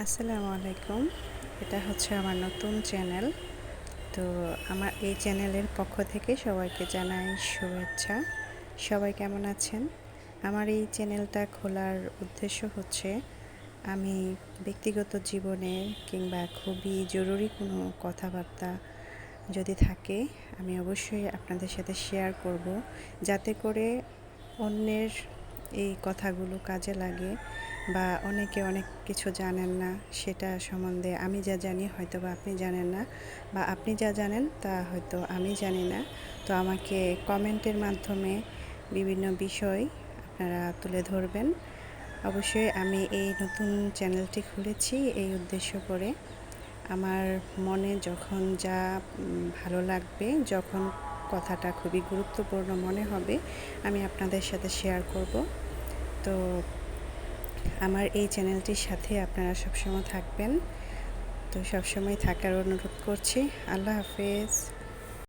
আসসালামু আলাইকুম। এটা হচ্ছে আমার নতুন চ্যানেল। তো আমার এই চ্যানেলের পক্ষ থেকে সবাইকে জানাই শুভেচ্ছা। সবাই কেমন আছেন? আমার এই চ্যানেলটা খোলার উদ্দেশ্য হচ্ছে আমি ব্যক্তিগত জীবনে কিংবা খুবই জরুরি কোনো কথাবার্তা যদি থাকে আমি অবশ্যই আপনাদের সাথে শেয়ার করব, যাতে করে অন্যের এই কথাগুলো কাজে লাগে বা অনেকে অনেক কিছু জানেন না, সেটা সম্বন্ধে আমি যা জানি হয়তোবা আপনি জানেন না, বা আপনি যা জানেন তা হয়তো আমি জানি না। তো আমাকে কমেন্টের মাধ্যমে বিভিন্ন বিষয় আপনারা তুলে ধরবেন। অবশ্যই আমি এই নতুন চ্যানেলটি খুলেছি এই উদ্দেশ্য করে। আমার মনে যখন যা ভালো লাগবে, যখন কথাটা খুবই গুরুত্বপূর্ণ মনে হবে, আমি আপনাদের সাথে শেয়ার করব। তো আমার এই চ্যানেলটির সাথে আপনারা সবসময় থাকবেন। তো সবসময় থাকার অনুরোধ করছি। আল্লাহ হাফেজ।